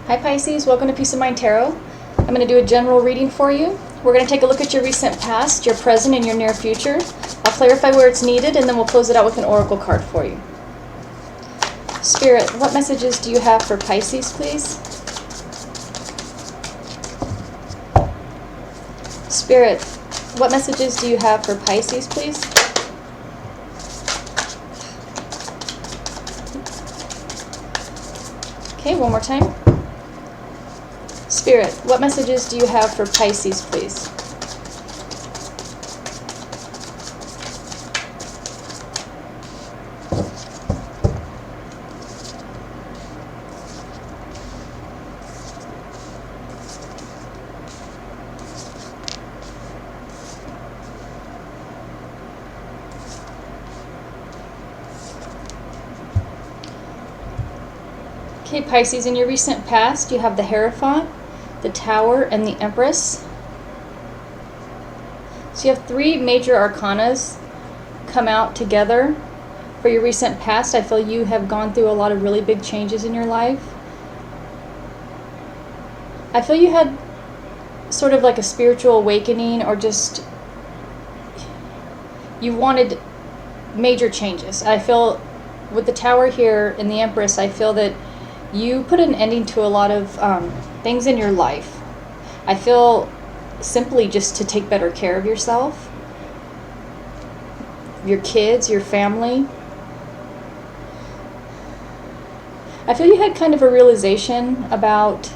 Hi Pisces, welcome to Peace of Mind Tarot. I'm going to do a general reading for you. We're going to take a look at your recent past, your present, and your near future. I'll clarify where it's needed, and then we'll close it out with an oracle card for you. Spirit, what messages do you have for Pisces, please? Spirit, what messages do you have for Pisces, please? Okay, one more time. Spirit, what messages do you have for Pisces, please? Okay, Pisces, in your recent past, you have the Hierophant, the Tower, and the Empress. So you have three major arcanas come out together for your recent past. I feel you have gone through a lot of really big changes in your life. I feel you had sort of like a spiritual awakening, or just you wanted major changes. I feel with the Tower here and the Empress, I feel that you put an ending to a lot of things in your life. I feel simply just to take better care of yourself, your kids, your family. I feel you had kind of a realization about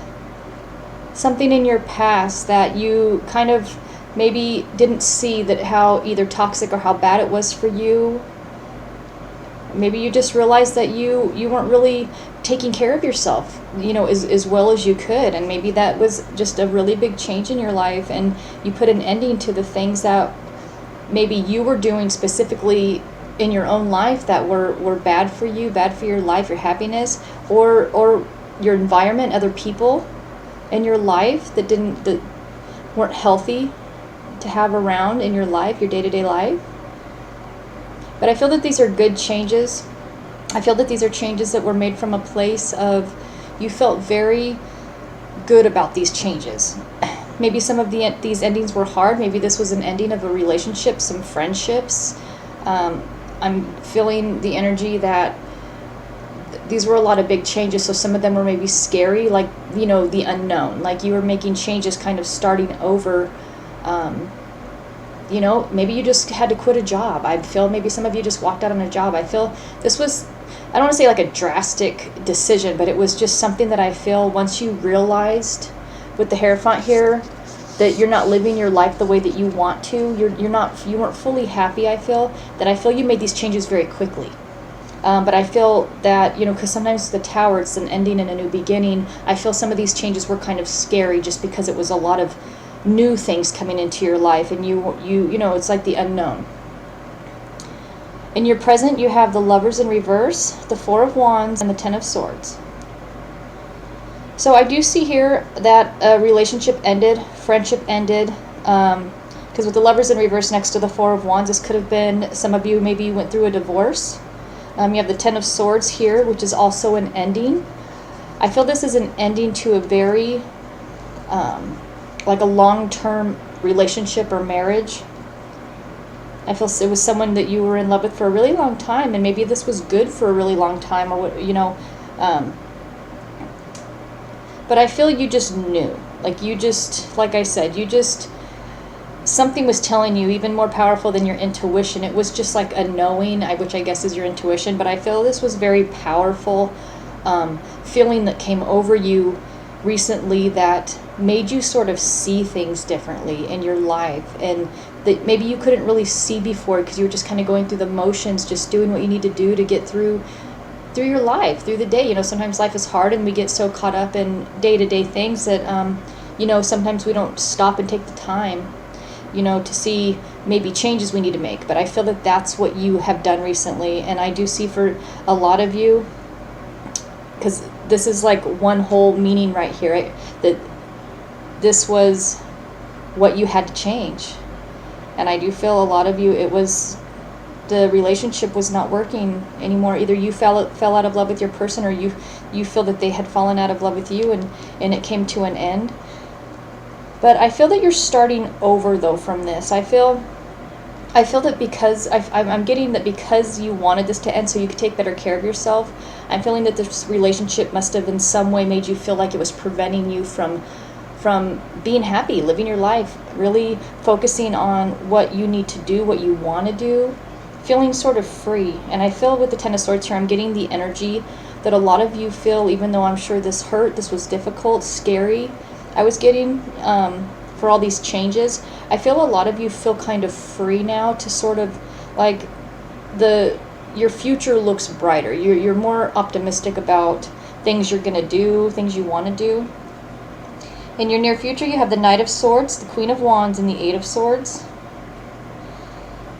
something in your past that you kind of maybe didn't see, that how either toxic or how bad it was for you. Maybe you just realized that you weren't really taking care of yourself, as well as you could. And maybe that was just a really big change in your life, and you put an ending to the things that maybe you were doing specifically in your own life that were bad for you, bad for your life, your happiness, or your environment, other people in your life that weren't healthy to have around in your life, your day-to-day life. But I feel that these are good changes. I feel that these are changes that were made from a place of you felt very good about these changes. Maybe some of these endings were hard. Maybe this was an ending of a relationship, some friendships. I'm feeling the energy that these were a lot of big changes, so some of them were maybe scary, like, the unknown. Like you were making changes, kind of starting over. Maybe you just had to quit a job. I feel maybe some of you just walked out on a job. I feel this was, I don't want to say like a drastic decision, but it was just something that I feel once you realized with the Hierophant here that you're not living your life the way that you want to. You weren't fully happy. I feel you made these changes very quickly. But I feel that, because sometimes the Tower, it's an ending and a new beginning. I feel some of these changes were kind of scary just because it was a lot of new things coming into your life, and it's like the unknown. In your present, you have the Lovers in reverse, the Four of Wands, and the Ten of Swords. So I do see here that a relationship ended, friendship ended, because with the Lovers in reverse next to the Four of Wands, this could have been some of you, maybe you went through a divorce. You have the Ten of Swords here, which is also an ending. I feel this is an ending to a very like a long-term relationship or marriage. I feel it was someone that you were in love with for a really long time, and maybe this was good for a really long time, or but I feel you just knew, like I said, something was telling you, even more powerful than your intuition. It was just like a knowing, which I guess is your intuition, but I feel this was very powerful feeling that came over you recently that made you sort of see things differently in your life, and that maybe you couldn't really see before because you were just kind of going through the motions, just doing what you need to do to get through your life, through the day. Sometimes life is hard and we get so caught up in day-to-day things that sometimes we don't stop and take the time to see maybe changes we need to make. But I feel that that's what you have done recently, and I do see for a lot of you, because this is like one whole meaning right here, right? That this was what you had to change. And I do feel a lot of you, it was the relationship was not working anymore. Either you fell out of love with your person, or you feel that they had fallen out of love with you, and it came to an end. But I feel that you're starting over though from this. I feel that because I'm getting that because you wanted this to end so you could take better care of yourself, I'm feeling that this relationship must have in some way made you feel like it was preventing you from being happy, living your life, really focusing on what you need to do, what you want to do, feeling sort of free. And I feel with the Ten of Swords here, I'm getting the energy that a lot of you feel, even though I'm sure this hurt, this was difficult, scary, I was getting for all these changes. I feel a lot of you feel kind of free now to sort of like your future looks brighter. You're more optimistic about things you're going to do, things you want to do. In your near future, you have the Knight of Swords, the Queen of Wands, and the Eight of Swords.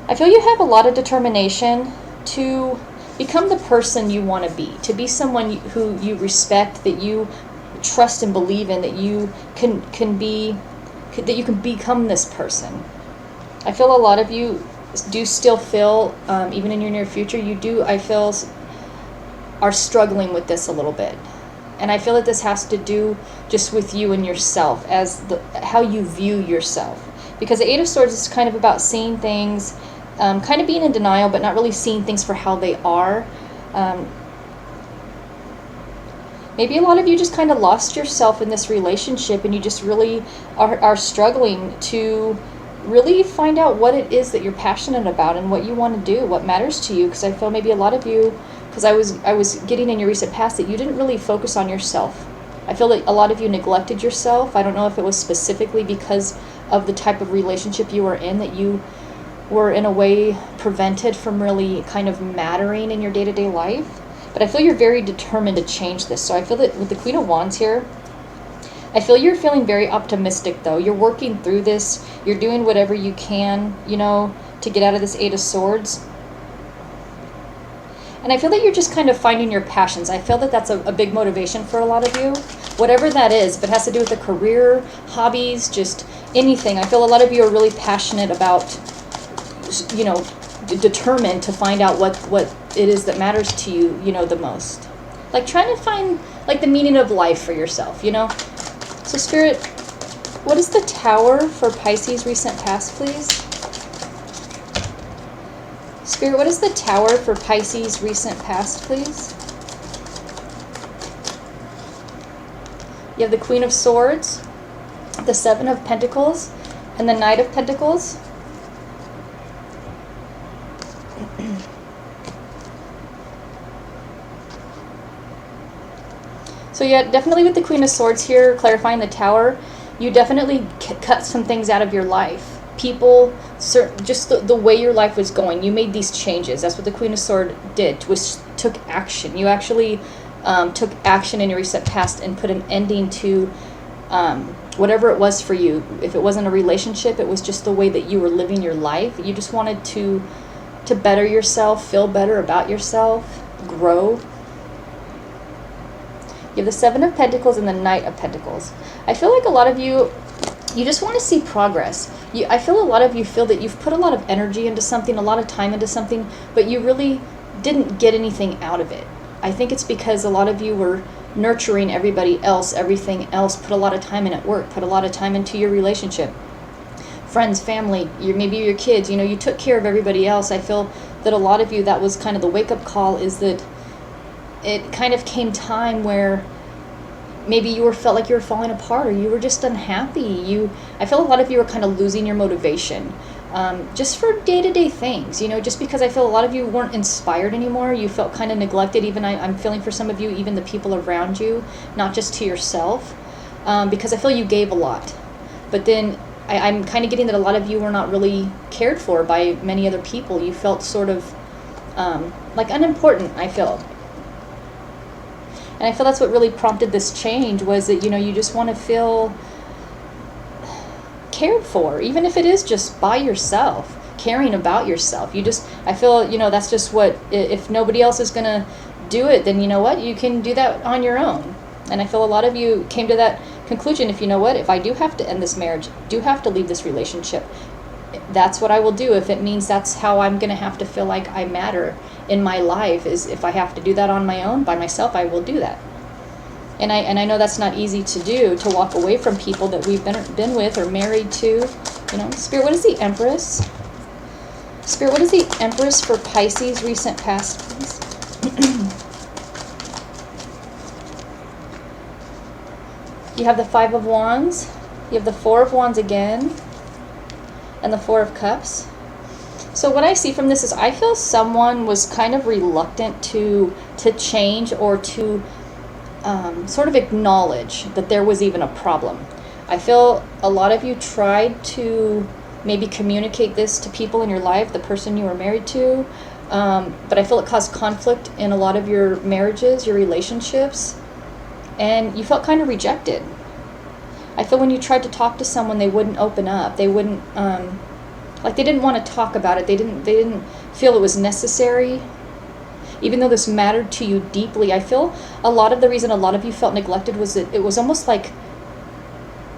I feel you have a lot of determination to become the person you want to be someone who you respect, that you trust and believe in, that you can become this person. I feel a lot of you do still feel, even in your near future, I feel are struggling with this a little bit. And I feel that this has to do just with you and yourself, as how you view yourself. Because the Eight of Swords is kind of about seeing things, kind of being in denial, but not really seeing things for how they are. Maybe a lot of you just kind of lost yourself in this relationship, and you just really are struggling to really find out what it is that you're passionate about and what you want to do, what matters to you. Because I feel maybe a lot of you, because I was getting in your recent past that you didn't really focus on yourself. I feel like a lot of you neglected yourself. I don't know if it was specifically because of the type of relationship you were in, that you were in a way prevented from really kind of mattering in your day-to-day life. But I feel you're very determined to change this. So I feel that with the Queen of Wands here, I feel you're feeling very optimistic though. You're working through this. You're doing whatever you can, to get out of this Eight of Swords. And I feel that you're just kind of finding your passions. I feel that that's a big motivation for a lot of you. Whatever that is, if it has to do with a career, hobbies, just anything. I feel a lot of you are really passionate about, determined to find out what it is that matters to you, the most. Like trying to find like the meaning of life for yourself, So Spirit, what is the Tower for Pisces recent past, please? Spirit, what is the Tower for Pisces recent past, please? You have the Queen of Swords, the Seven of Pentacles, and the Knight of Pentacles. So yeah, definitely with the Queen of Swords here, clarifying the Tower, you definitely cut some things out of your life. People, just the way your life was going, you made these changes. That's what the Queen of Swords did, took action. You actually took action in your recent past and put an ending to whatever it was for you. If it wasn't a relationship, it was just the way that you were living your life. You just wanted to better yourself, feel better about yourself, grow. You have the Seven of Pentacles and the Knight of Pentacles. I feel like a lot of you just want to see progress. I feel a lot of you feel that you've put a lot of energy into something, a lot of time into something, but you really didn't get anything out of it. I think it's because a lot of you were nurturing everybody else, everything else, put a lot of time in at work, put a lot of time into your relationship. Friends, family, maybe your kids, you took care of everybody else. I feel that a lot of you, that was kind of the wake-up call, is that it kind of came time where maybe you felt like you were falling apart, or you were just unhappy. I feel a lot of you were kind of losing your motivation, just for day-to-day things, just because I feel a lot of you weren't inspired anymore. You felt kind of neglected. Even I'm feeling for some of you, even the people around you, not just to yourself, because I feel you gave a lot. But then I'm kind of getting that a lot of you were not really cared for by many other people. You felt sort of like unimportant, I feel. And I feel that's what really prompted this change, was that, you just want to feel cared for, even if it is just by yourself, caring about yourself. I feel, that's just what, if nobody else is going to do it, then you know what, you can do that on your own. And I feel a lot of you came to that conclusion, if I do have to end this marriage, do have to leave this relationship, that's what I will do. If it means that's how I'm going to have to feel like I matter in my life, is if I have to do that on my own, by myself, I will do that. And I know that's not easy to do, to walk away from people that we've been with or married to. You know, Spirit, what is the Empress? Spirit, what is the Empress for Pisces recent past, please? You have the Five of Wands. You have the Four of Wands again. And the Four of Cups. So what I see from this is I feel someone was kind of reluctant to change or to sort of acknowledge that there was even a problem. I feel a lot of you tried to maybe communicate this to people in your life, the person you were married to, but I feel it caused conflict in a lot of your marriages, your relationships, and you felt kind of rejected. I feel when you tried to talk to someone, they wouldn't open up. They wouldn't, like they didn't want to talk about it. They didn't feel it was necessary. Even though this mattered to you deeply, I feel a lot of the reason a lot of you felt neglected was that it was almost like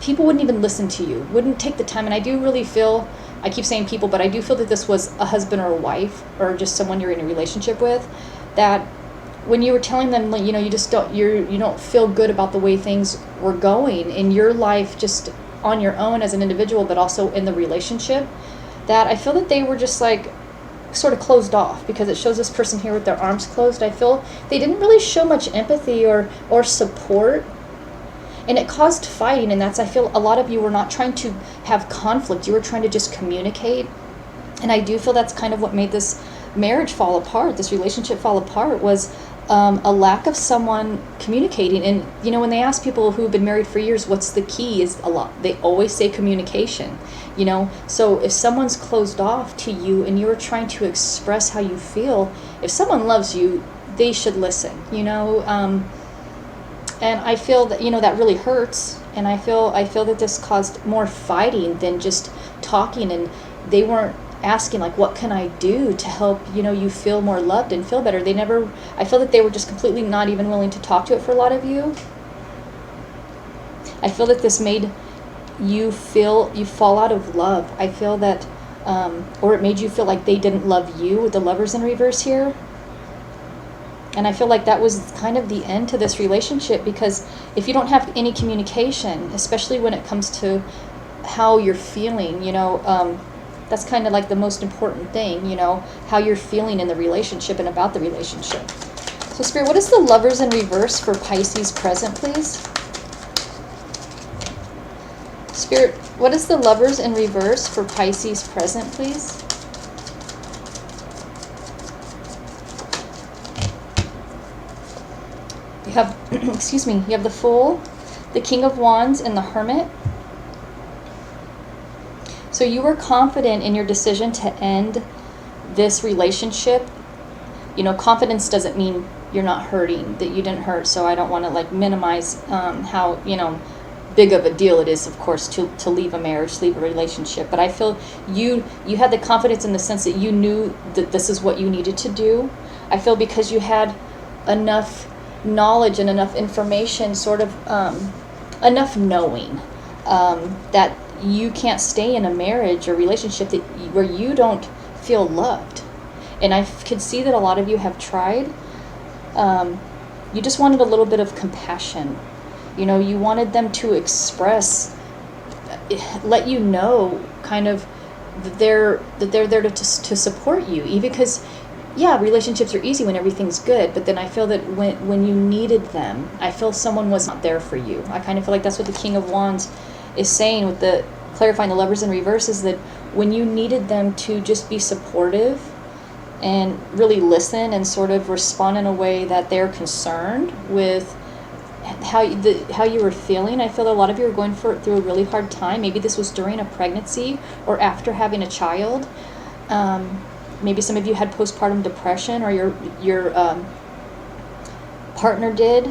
people wouldn't even listen to you, wouldn't take the time. And I do really feel, I keep saying people, but I do feel that this was a husband or a wife or just someone you're in a relationship with, that when you were telling them, you know, you just don't, you don't feel good about the way things were going in your life, just on your own as an individual, but also in the relationship, that I feel that they were just like sort of closed off, because it shows this person here with their arms closed. I feel they didn't really show much empathy or support, and it caused fighting. And that's, I feel a lot of you were not trying to have conflict, you were trying to just communicate. And I do feel that's kind of what made this marriage fall apart, this relationship fall apart, was a lack of someone communicating. And you know, when they ask people who've been married for years what's the key, is a lot, they always say communication. You know, so if someone's closed off to you and you're trying to express how you feel, if someone loves you, they should listen, you know. And I feel that, you know, that really hurts. And I feel that this caused more fighting than just talking. And they weren't asking, like, what can I do to help, you know, you feel more loved and feel better. They never, I feel that they were just completely not even willing to talk to it for a lot of you. I feel that this made you fall out of love. I feel that, or it made you feel like they didn't love you, with the Lovers in reverse here. And I feel like that was kind of the end to this relationship, because if you don't have any communication, especially when it comes to how you're feeling, you know, that's kind of like the most important thing, you know, how you're feeling in the relationship and about the relationship. So Spirit, what is the Lovers in reverse for Pisces present, please? Spirit, what is the Lovers in reverse for Pisces present, please? You have, excuse me, you have the Fool, the King of Wands, and the Hermit. So you were confident in your decision to end this relationship. You know, confidence doesn't mean you're not hurting, that you didn't hurt. So I don't want to like minimize how, you know, big of a deal it is, of course, to leave a marriage, leave a relationship. But I feel you had the confidence in the sense that you knew that this is what you needed to do. I feel because you had enough knowledge and enough information, sort of enough knowing that you can't stay in a marriage or relationship where you don't feel loved. And I could see that a lot of you have tried. You just wanted a little bit of compassion. You know, you wanted them to express, let you know, kind of that they're there to support you. Even because, yeah, relationships are easy when everything's good, but then I feel that when you needed them, I feel someone was not there for you. I kind of feel like that's what the King of Wands is saying with the clarifying the Lovers in reverse, is that when you needed them to just be supportive and really listen and sort of respond in a way that they're concerned with how you were feeling. I feel a lot of you are going through a really hard time. Maybe this was during a pregnancy or after having a child. Maybe some of you had postpartum depression, or your partner did.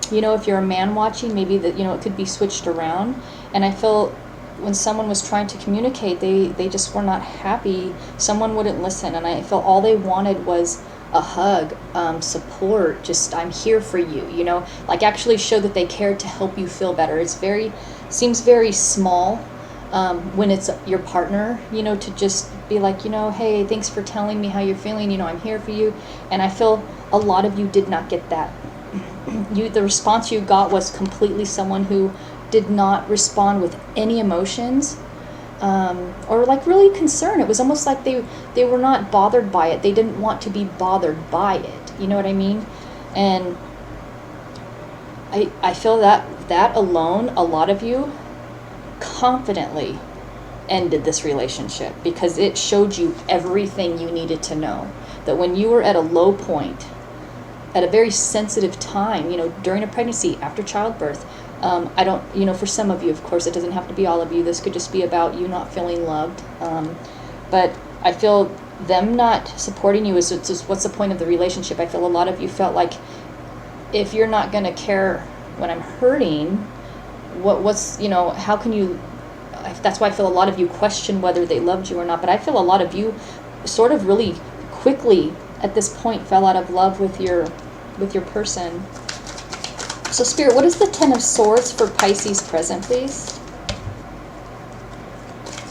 You know, if you're a man watching, maybe that, you know, it could be switched around. And I feel when someone was trying to communicate, they just were not happy. Someone wouldn't listen, and I felt all they wanted was a hug, support, just I'm here for you, you know, like actually show that they cared to help you feel better. Seems very small when it's your partner, you know, to just be like, you know, hey, thanks for telling me how you're feeling, you know, I'm here for you. And I feel a lot of you did not get that. The response you got was completely someone who did not respond with any emotions, or like really concern. It was almost like they were not bothered by it. They didn't want to be bothered by it. You know what I mean? And I feel that alone, a lot of you confidently ended this relationship because it showed you everything you needed to know. That when you were at a low point, at a very sensitive time, you know, during a pregnancy, after childbirth, I don't, you know, for some of you, of course, it doesn't have to be all of you. This could just be about you not feeling loved. But I feel them not supporting you is just what's the point of the relationship? I feel a lot of you felt like if you're not going to care when I'm hurting, what's, you know, how can you, that's why I feel a lot of you question whether they loved you or not. But I feel a lot of you sort of really quickly at this point fell out of love with your person. So Spirit, what is the Ten of Swords for Pisces present, please?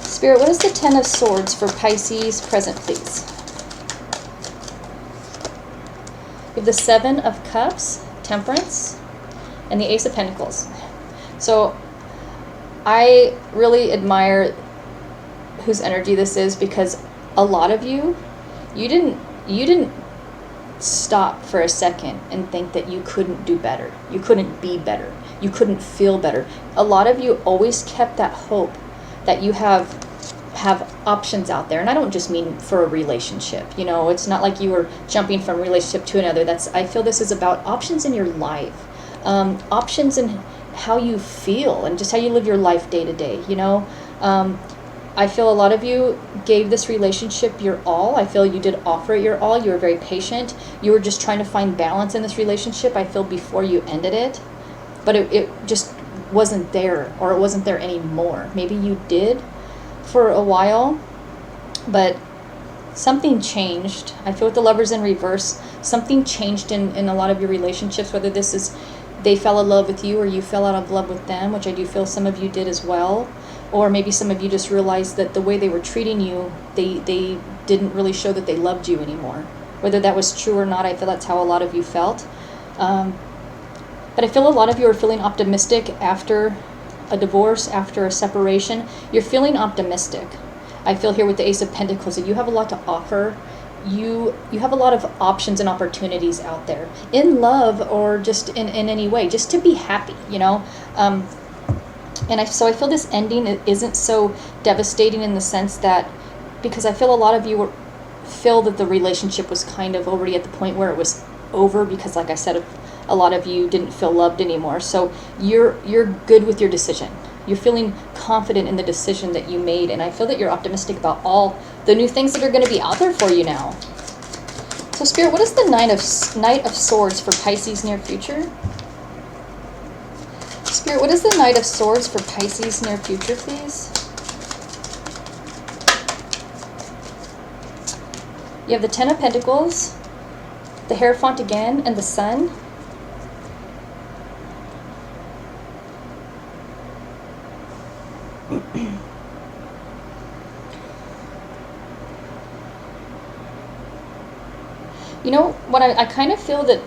Spirit, what is the Ten of Swords for Pisces present, please? We have the Seven of Cups, Temperance, and the Ace of Pentacles. So I really admire whose energy this is, because a lot of you didn't stop for a second and think that you couldn't do better. You couldn't be better. You couldn't feel better. A lot of you always kept that hope that you have options out there. And I don't just mean for a relationship. You know, it's not like you were jumping from relationship to another. I feel this is about options in your life. Options in how you feel and just how you live your life day to day, you know. I feel a lot of you gave this relationship your all. I feel you did offer it your all. You were very patient. You were just trying to find balance in this relationship, I feel, before you ended it. But it just wasn't there, or it wasn't there anymore. Maybe you did for a while, but something changed. I feel with the Lovers in reverse, something changed in a lot of your relationships, whether this is they fell in love with you or you fell out of love with them, which I do feel some of you did as well. Or maybe some of you just realized that the way they were treating you, they didn't really show that they loved you anymore. Whether that was true or not, I feel that's how a lot of you felt. But I feel a lot of you are feeling optimistic after a divorce, after a separation. You're feeling optimistic. I feel here with the Ace of Pentacles that you have a lot to offer. You have a lot of options and opportunities out there in love or just in any way, just to be happy, you know. So I feel this ending isn't so devastating in the sense that, because I feel a lot of you feel that the relationship was kind of already at the point where it was over, because like I said, a lot of you didn't feel loved anymore. So you're good with your decision. You're feeling confident in the decision that you made, and I feel that you're optimistic about all the new things that are going to be out there for you now. So Spirit, what is the Knight of Swords for Pisces near future? Spirit, what is the Knight of Swords for Pisces near future, please? You have the Ten of Pentacles, the Hierophant again, and the Sun. You know what, I kind of feel that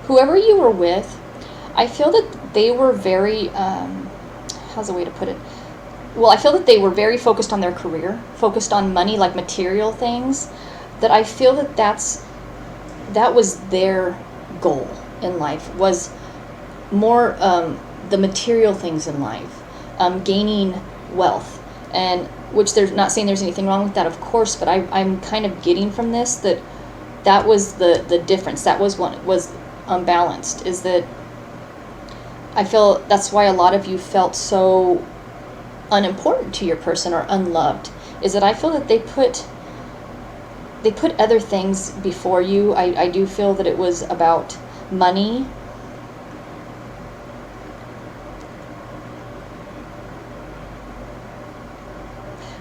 whoever you were with, I feel that they were very, how's the way to put it? Well, I feel that they were very focused on their career, focused on money, like material things, that I feel that that was their goal in life, was more the material things in life, gaining wealth, and which they're not saying there's anything wrong with that, of course, but I'm kind of getting from this that was the difference. That was what was unbalanced, is that I feel that's why a lot of you felt so unimportant to your person or unloved, is that I feel that they put other things before you. I do feel that it was about money.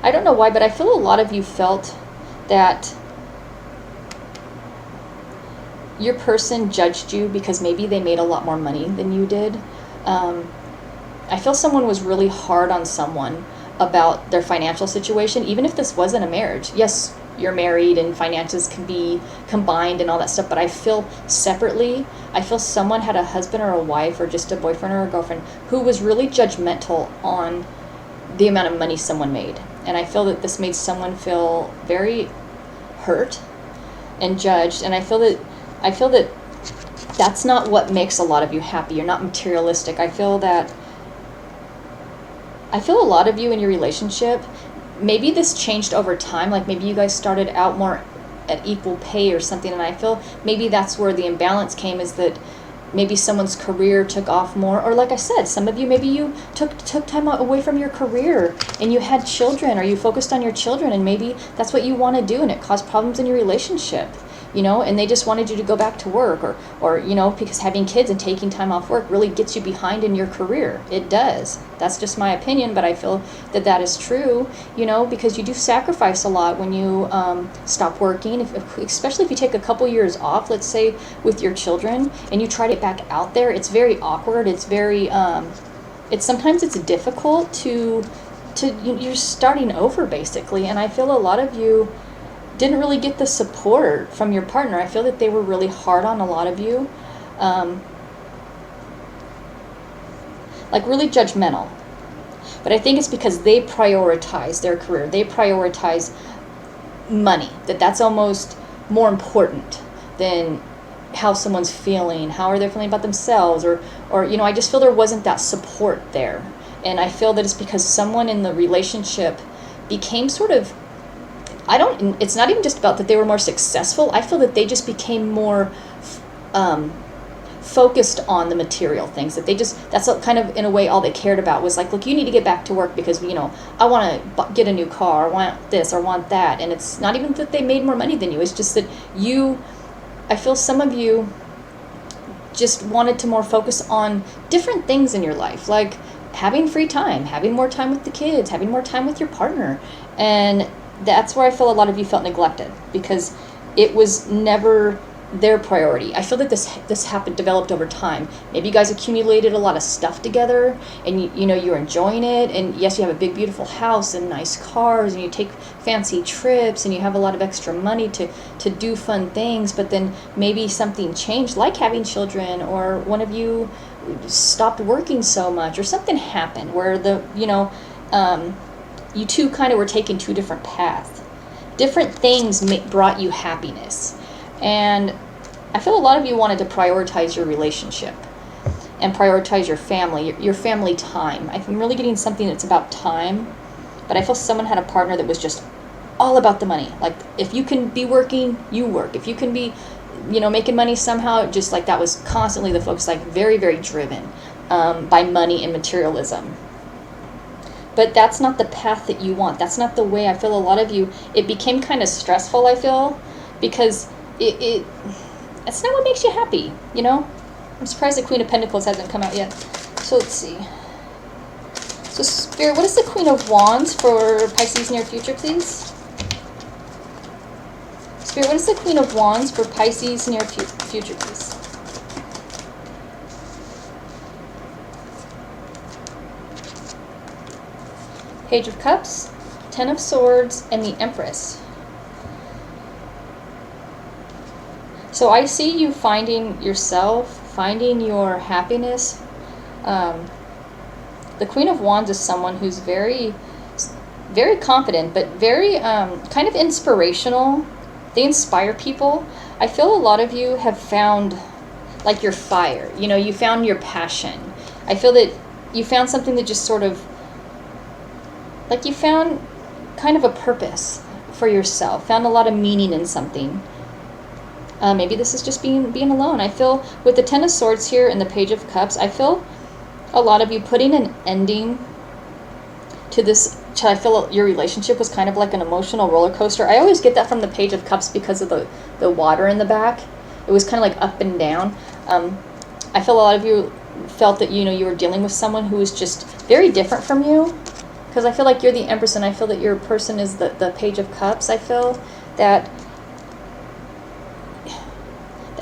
I don't know why, but I feel a lot of you felt that your person judged you because maybe they made a lot more money than you did. I feel someone was really hard on someone about their financial situation, even if this wasn't a marriage. Yes, you're married and finances can be combined and all that stuff, but I feel separately, I feel someone had a husband or a wife or just a boyfriend or a girlfriend who was really judgmental on the amount of money someone made. And I feel that this made someone feel very hurt and judged. And I feel that that's not what makes a lot of you happy. You're not materialistic. I feel a lot of you in your relationship, maybe this changed over time. Like maybe you guys started out more at equal pay or something. And I feel maybe that's where the imbalance came, is that maybe someone's career took off more. Or like I said, some of you, maybe you took time away from your career and you had children, or you focused on your children, and maybe that's what you want to do and it caused problems in your relationship. And they just wanted you to go back to work, or because having kids and taking time off work really gets you behind in your career. It does. That's just my opinion, but I feel that is true, because you do sacrifice a lot when you stop working, especially if you take a couple years off, let's say with your children, and you try to get back out there. It's very awkward. It's very, sometimes it's difficult you're starting over basically, and I feel a lot of you didn't really get the support from your partner. I feel that they were really hard on a lot of you, like really judgmental. But I think it's because they prioritize their career. They prioritize money. That's almost more important than how someone's feeling. How are they feeling about themselves? Or I just feel there wasn't that support there. And I feel that it's because someone in the relationship became sort of, it's not even just about that they were more successful. I feel that they just became more focused on the material things, that's kind of in a way all they cared about was like, look, you need to get back to work because, I want to get a new car, I want this or want that. And it's not even that they made more money than you. It's just that I feel some of you just wanted to more focus on different things in your life, like having free time, having more time with the kids, having more time with your partner. And that's where I feel a lot of you felt neglected, because it was never their priority. I feel that this developed over time. Maybe you guys accumulated a lot of stuff together, and you're enjoying it. And yes, you have a big, beautiful house and nice cars, and you take fancy trips, and you have a lot of extra money to do fun things. But then maybe something changed, like having children, or one of you stopped working so much, or something happened where you two kind of were taking two different paths. Different things brought you happiness. And I feel a lot of you wanted to prioritize your relationship and prioritize your family time. I'm really getting something that's about time, but I feel someone had a partner that was just all about the money. Like, if you can be working, you work. If you can be, making money somehow, just like that was constantly the focus, like very, very driven by money and materialism. But that's not the path that you want. That's not the way. I feel a lot of you, it became kind of stressful, I feel, because it's not what makes you happy, I'm surprised the Queen of Pentacles hasn't come out yet. So let's see. So Spirit, what is the Queen of Wands for Pisces near future, please? Spirit, what is the Queen of Wands for Pisces near future, please? Page of Cups, Ten of Swords, and the Empress. So I see you finding yourself, finding your happiness. The Queen of Wands is someone who's very, very confident, but very kind of inspirational. They inspire people. I feel a lot of you have found like your fire. You found your passion. I feel that you found something that just sort of, like you found kind of a purpose for yourself, found a lot of meaning in something. Maybe this is just being alone. I feel with the Ten of Swords here and the Page of Cups, I feel a lot of you putting an ending to this. I feel your relationship was kind of like an emotional roller coaster. I always get that from the Page of Cups because of the water in the back. It was kind of like up and down. I feel a lot of you felt that you were dealing with someone who was just very different from you. Because I feel like you're the Empress, and I feel that your person is the Page of Cups. I feel that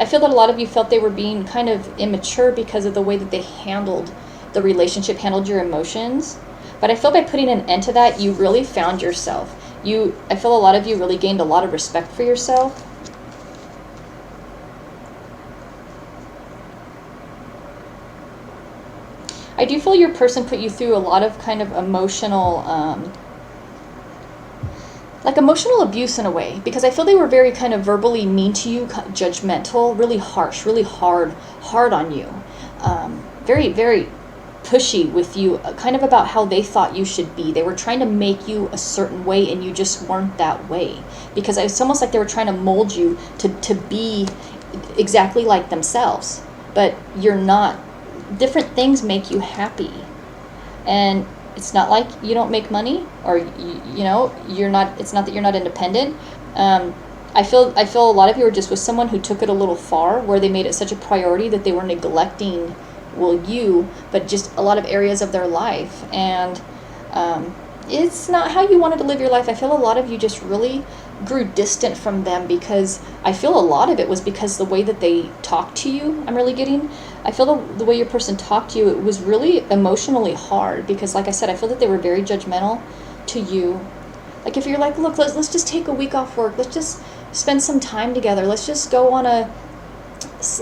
I feel that a lot of you felt they were being kind of immature because of the way that they handled the relationship, handled your emotions. But I feel by putting an end to that, you really found yourself. I feel a lot of you really gained a lot of respect for yourself. I do feel your person put you through a lot of kind of emotional, like emotional abuse in a way, because I feel they were very kind of verbally mean to you, judgmental, really harsh, really hard on you. Very, very pushy with you, kind of about how they thought you should be. They were trying to make you a certain way, and you just weren't that way, because it's almost like they were trying to mold you to be exactly like themselves, but you're not. Different things make you happy, and it's not like you don't make money, or you're not. It's not that you're not independent. I feel a lot of you are just with someone who took it a little far, where they made it such a priority that they were neglecting, well, you, but just a lot of areas of their life, and it's not how you wanted to live your life. I feel a lot of you just really grew distant from them, because I feel a lot of it was because the way that they talked to you. I feel the way your person talked to you, it was really emotionally hard, because like I said, I feel that they were very judgmental to you. Like if you're like, look, let's just take a week off work, let's just spend some time together, let's just go on a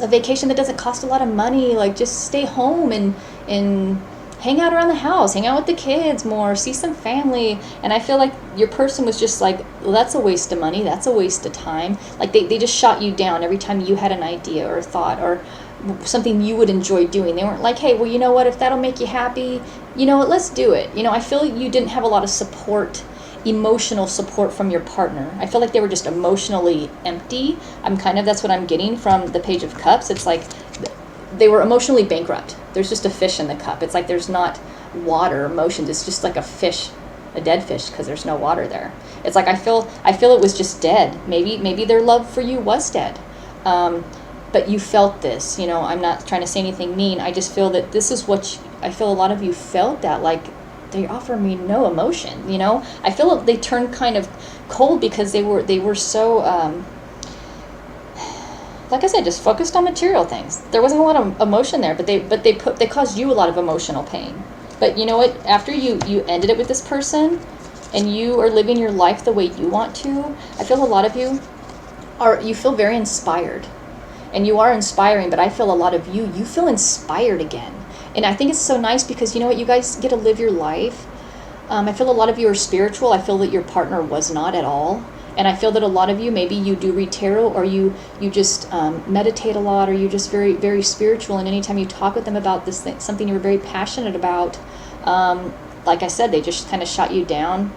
vacation that doesn't cost a lot of money, like just stay home and hang out around the house, hang out with the kids more, see some family. And I feel like your person was just like, well, that's a waste of money, that's a waste of time. Like they just shot you down every time you had an idea or a thought or something you would enjoy doing. They weren't like, hey, well, you know what, if that'll make you happy, you know what, let's do it. I feel you didn't have a lot of support, emotional support from your partner. I feel like they were just emotionally empty. That's what I'm getting from the Page of Cups. It's like they were emotionally bankrupt. There's just a fish in the cup. It's like there's not water, emotions. It's just like a fish, a dead fish, because there's no water there. It's like I feel it was just dead. Maybe their love for you was dead. But you felt this. I'm not trying to say anything mean. I just feel that this is what I feel a lot of you felt, that like they offer me no emotion. I feel they turned kind of cold because they were so like I said, just focused on material things. There wasn't a lot of emotion there, but they caused you a lot of emotional pain. But you know what? After you ended it with this person, and you are living your life the way you want to, I feel a lot of you feel very inspired, and you are inspiring. But I feel a lot of you feel inspired again, and I think it's so nice because you know what? You guys get to live your life. I feel a lot of you are spiritual. I feel that your partner was not at all. And I feel that a lot of you, maybe you do read tarot, or you just meditate a lot, or you're just very, very spiritual. And anytime you talk with them about this thing, something you were very passionate about, like I said, they just kind of shot you down,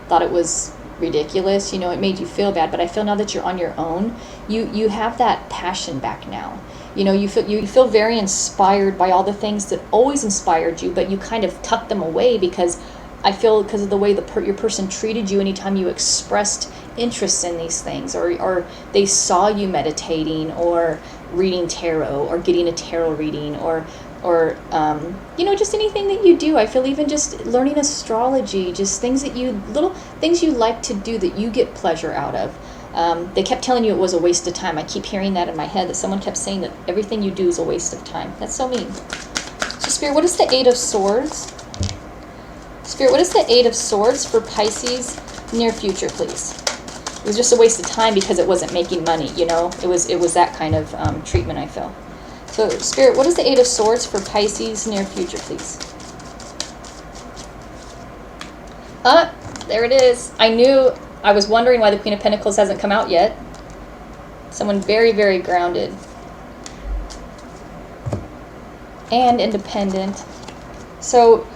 thought it was ridiculous. It made you feel bad. But I feel now that you're on your own, you have that passion back now. You feel very inspired by all the things that always inspired you, but you kind of tuck them away because I feel because of the way your person treated you anytime you expressed interest in these things, or they saw you meditating or reading tarot or getting a tarot reading or just anything that you do. I feel even just learning astrology, just little things you like to do that you get pleasure out of. They kept telling you it was a waste of time. I keep hearing that in my head, that someone kept saying that everything you do is a waste of time. That's so mean. So Spirit, what is the Eight of Swords? Spirit, what is the Eight of Swords for Pisces near future, please? It was just a waste of time because it wasn't making money, It was that kind of treatment, I feel. So, Spirit, what is the Eight of Swords for Pisces near future, please? There it is. I was wondering why the Queen of Pentacles hasn't come out yet. Someone very, very grounded. And independent. So,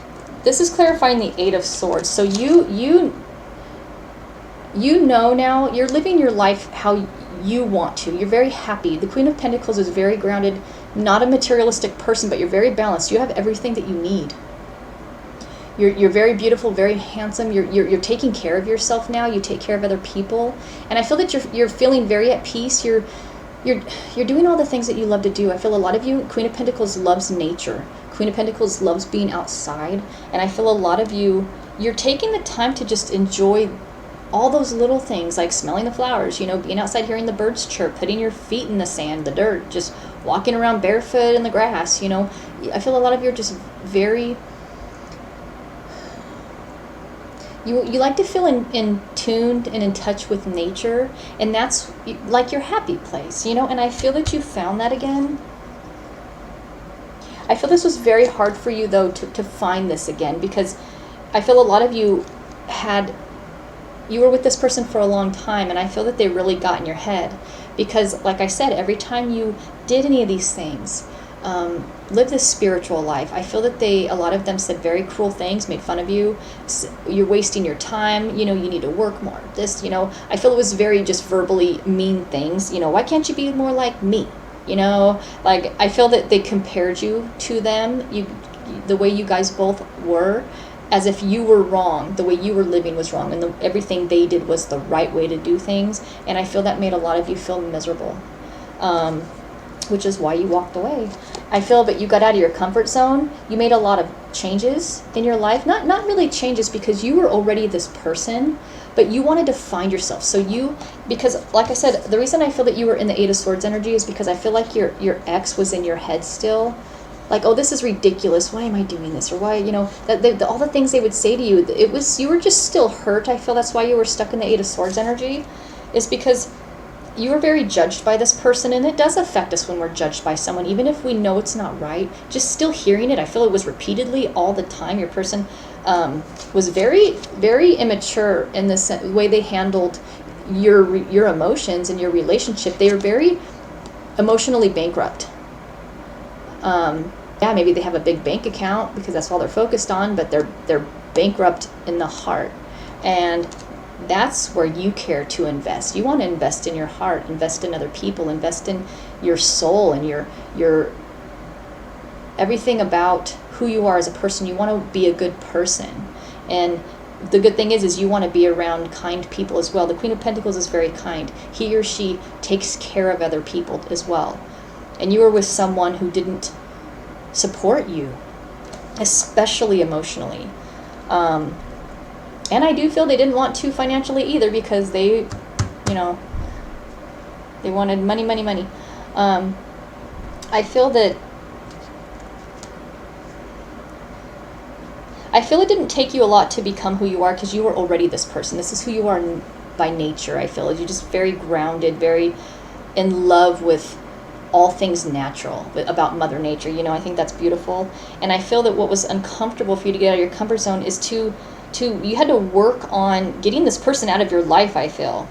this is clarifying the Eight of Swords. So you know now you're living your life how you want to. You're very happy. The Queen of Pentacles is very grounded, not a materialistic person, but you're very balanced. You have everything that you need. You're very beautiful, very handsome. You're taking care of yourself now. You take care of other people, and I feel that you're feeling very at peace. You're doing all the things that you love to do. I feel a lot of you, Queen of Pentacles loves nature. Queen of Pentacles loves being outside, and I feel a lot of you, you're taking the time to just enjoy all those little things like smelling the flowers, being outside, hearing the birds chirp, putting your feet in the sand, the dirt, just walking around barefoot in the grass, I feel a lot of you are just very, you like to feel in tuned and in touch with nature, and that's like your happy place, and I feel that you found that again. I feel this was very hard for you, though, to find this again, because I feel a lot of you were with this person for a long time, and I feel that they really got in your head, because, like I said, every time you did any of these things, live this spiritual life, I feel that a lot of them said very cruel things, made fun of you, you're wasting your time, you need to work more, I feel it was very just verbally mean things, why can't you be more like me? Like, I feel that they compared you to them, the way you guys both were, as if you were wrong, the way you were living was wrong, and everything they did was the right way to do things, and I feel that made a lot of you feel miserable, which is why you walked away. I feel that you got out of your comfort zone, you made a lot of changes in your life, not really changes because you were already this person, but you wanted to find yourself. So because like I said, the reason I feel that you were in the Eight of Swords energy is because I feel like your ex was in your head still. Like, oh, this is ridiculous. Why am I doing this? Or why, all the things they would say to you, you were just still hurt. I feel that's why you were stuck in the Eight of Swords energy, is because you were very judged by this person, and it does affect us when we're judged by someone, even if we know it's not right. Just still hearing it, I feel it was repeatedly all the time. Your person was very, very immature in the way they handled your emotions and your relationship. They were very emotionally bankrupt. Maybe they have a big bank account because that's all they're focused on, but they're bankrupt in the heart, and that's where you care to invest. You want to invest in your heart, invest in other people, invest in your soul and your everything about who you are as a person. You want to be a good person, and the good thing is you want to be around kind people as well. The Queen of Pentacles is very kind. He or she takes care of other people as well, and you were with someone who didn't support you, especially emotionally. And I do feel they didn't want to financially either, because they wanted money. I feel it didn't take you a lot to become who you are, because you were already this person. This is who you are by nature. I feel you're just very grounded, very in love with all things natural, about Mother Nature. I think that's beautiful. And I feel that what was uncomfortable for you to get out of your comfort zone is you had to work on getting this person out of your life, I feel.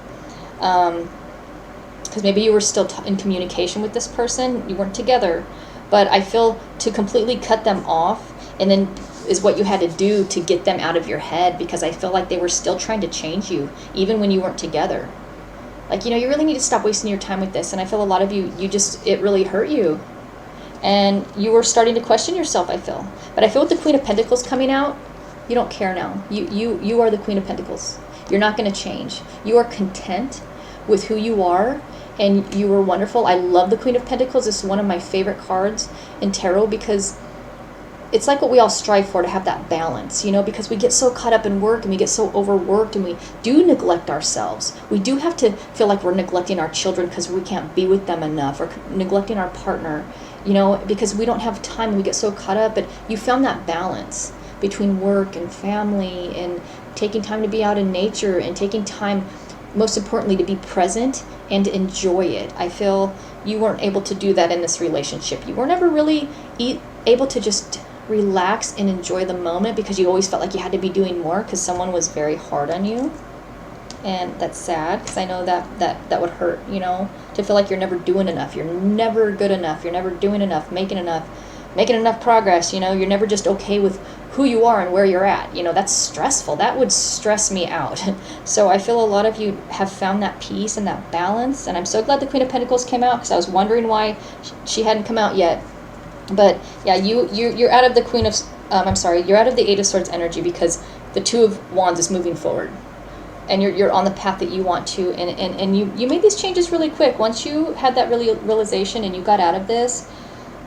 Because maybe you were still in communication with this person, you weren't together. But I feel to completely cut them off, and then is what you had to do to get them out of your head, because I feel like they were still trying to change you, even when you weren't together. Like, you really need to stop wasting your time with this. And I feel a lot of you it really hurt you. And you were starting to question yourself, I feel. But I feel with the Queen of Pentacles coming out, you don't care now. You are the Queen of Pentacles. You're not going to change. You are content with who you are, and you were wonderful. I love the Queen of Pentacles. It's one of my favorite cards in tarot, because it's like what we all strive for, to have that balance, because we get so caught up in work, and we get so overworked, and we do neglect ourselves. We do have to feel like we're neglecting our children because we can't be with them enough, or neglecting our partner, because we don't have time, and we get so caught up. But you found that balance between work and family, and taking time to be out in nature, and taking time, most importantly, to be present and to enjoy it. I feel you weren't able to do that in this relationship. You weren't ever really able to just relax and enjoy the moment, because you always felt like you had to be doing more because someone was very hard on you. And that's sad, because I know that would hurt, to feel like you're never doing enough, you're never good enough, you're never doing enough, making enough progress, you're never just okay with who you are and where you're at. That's stressful. That would stress me out. So I feel a lot of you have found that peace and that balance, and I'm so glad the Queen of Pentacles came out, because I was wondering why she hadn't come out yet. But yeah, you're out of the you're out of the Eight of Swords energy, because the Two of Wands is moving forward, and you're on the path that you want to, and you made these changes really quick. Once you had that realization and you got out of this,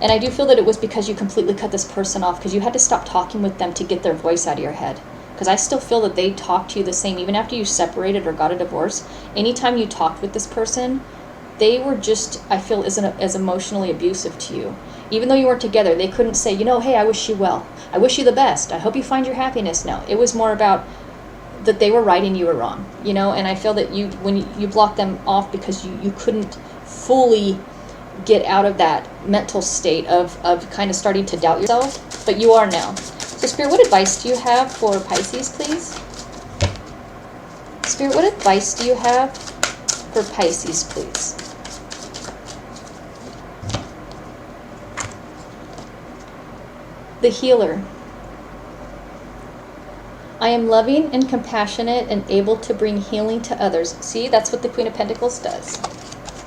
and I do feel that it was because you completely cut this person off, because you had to stop talking with them to get their voice out of your head, because I still feel that they talk to you the same, even after you separated or got a divorce. Anytime you talked with this person, they were just, I feel, as emotionally abusive to you. Even though you weren't together, they couldn't say, hey, I wish you well. I wish you the best. I hope you find your happiness. No, it was more about that they were right and you were wrong, and I feel that when you blocked them off because you couldn't fully get out of that mental state of kind of starting to doubt yourself, but you are now. So Spirit, what advice do you have for Pisces, please? Spirit, what advice do you have for Pisces, please? The Healer. I am loving and compassionate and able to bring healing to others. See, that's what the Queen of Pentacles does.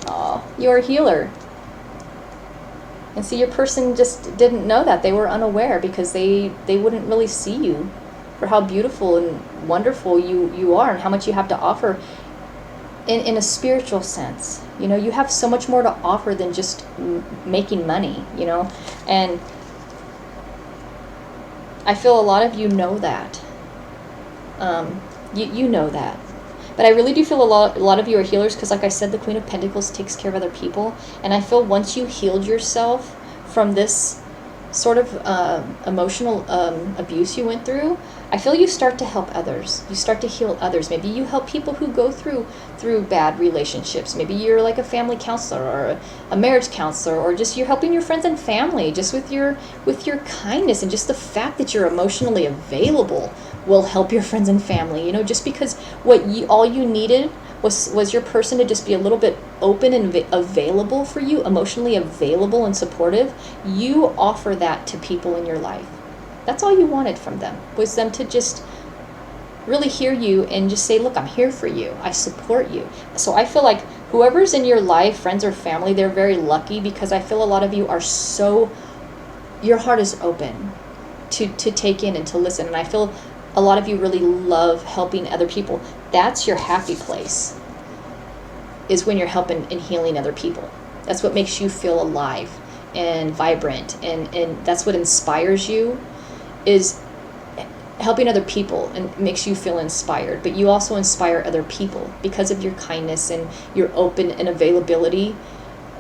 Oh, you're a healer. And see, your person just didn't know that. They were unaware because they wouldn't really see you for how beautiful and wonderful you are and how much you have to offer in a spiritual sense. You have so much more to offer than just making money, And I feel a lot of you know that. You know that. But I really do feel a lot of you are healers because, like I said, the Queen of Pentacles takes care of other people. And I feel once you healed yourself from this sort of emotional abuse you went through, I feel you start to help others. You start to heal others. Maybe you help people who go through bad relationships. Maybe you're like a family counselor or a marriage counselor, or just you're helping your friends and family just with your kindness, and just the fact that you're emotionally available will help your friends and family. Just because all you needed was your person to just be a little bit open and available for you, emotionally available and supportive. You offer that to people in your life. That's all you wanted from them, was them to just really hear you and just say, look, I'm here for you. I support you. So I feel like whoever's in your life, friends or family, they're very lucky, because I feel a lot of you are your heart is open to take in and to listen. And I feel a lot of you really love helping other people. That's your happy place, is when you're helping and healing other people. That's what makes you feel alive and vibrant, and that's what inspires you, is helping other people, and makes you feel inspired. But you also inspire other people because of your kindness and your open and availability.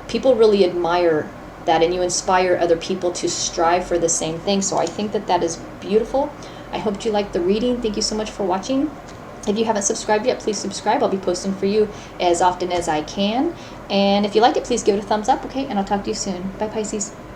People really admire that, and you inspire other people to strive for the same thing. So I think that is beautiful. I hope you liked the reading. Thank you so much for watching. If you haven't subscribed yet, please subscribe. I'll be posting for you as often as I can. And if you liked it, please give it a thumbs up, okay? And I'll talk to you soon. Bye, Pisces.